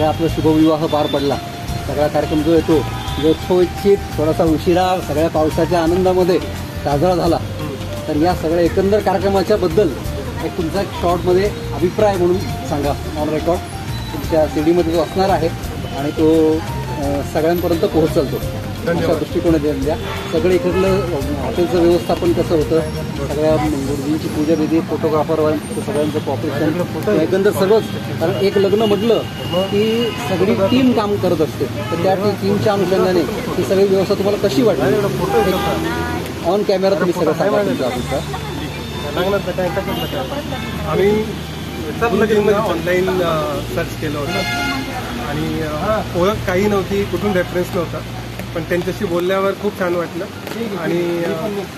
सगळा आपला शुभविवाह पार पडला. सगळा कार्यक्रम जो येतो यथोचित थोडासा उशिरा सगळ्या पावसाच्या आनंदामध्ये साजरा झाला. तर या सगळ्या एकंदर कार्यक्रमाच्या बद्दल एक तुमचा शॉर्टमध्ये अभिप्राय म्हणून सांगा. ऑन रेकॉर्ड तुमच्या सीडीमध्ये जो असणार आहे आणि तो सगळ्यांपर्यंत पोहोचलतो अशा दृष्टिकोनात द्या. सगळं इकडलं हॉटेलचं व्यवस्थापन कसं होतं, सगळ्या गुरुजींची पूजाविधी, फोटोग्राफर सगळ्यांचं कॉपरेशन, एकंदर सगळंच. कारण एक लग्न म्हटलं की सगळी टीम काम करत असते. तर त्या टीमच्या अनुषंगाने ही सगळी व्यवस्था तुम्हाला कशी वाटली ऑन कॅमेरा तुम्ही सगळं सांगा तुमचा अभिप्राय. आम्ही ऑनलाईन सर्च केलं होतं आणि ओळख काही नव्हती, कुठून रेफरन्स नव्हता, पण त्यांच्याशी बोलल्यावर खूप छान वाटलं आणि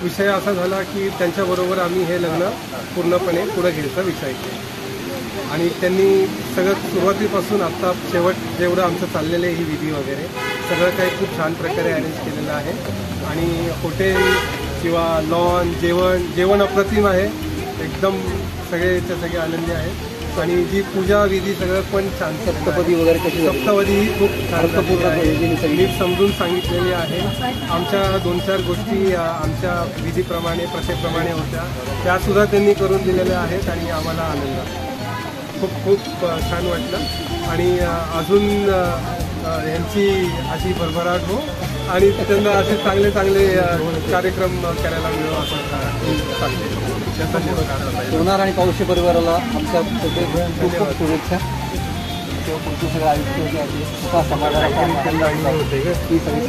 विषय असा झाला की त्यांच्याबरोबर आम्ही हे लग्न पूर्णपणे पुढे घ्यायचा विचार केला आणि त्यांनी सगळं सुरुवातीपासून आत्ता शेवट जेवढं आमचं चाललेलं आहे ही विधी वगैरे सगळं काही खूप छान प्रकारे अरेंज केलेलं आहे आणि हॉटेल किंवा लॉन जेवण अप्रतिम आहे एकदम. सगळे आनंदी आहेत आणि जी पूजा विधी सगळं पण छान. सप्तपदी वगैरे कशी, सप्तपदी ही खूप छान नीट समजून सांगितलेली आहे. आमच्या 2-4 गोष्टी आमच्या विधीप्रमाणे प्रथेप्रमाणे होत्या त्यासुद्धा त्यांनी करून दिलेल्या आहेत आणि आम्हाला आनंद खूप छान वाटलं आणि अजून यांची अशी भरभराट हो आणि त्यांना असे चांगले कार्यक्रम करायला मिळो असं सांगते. सोनार आणि पावशी परिवाराला आमच्या खूप शुभेच्छा. किंवा पुढचं सगळं आयुष्य जे आहे समाजाला ही सगळी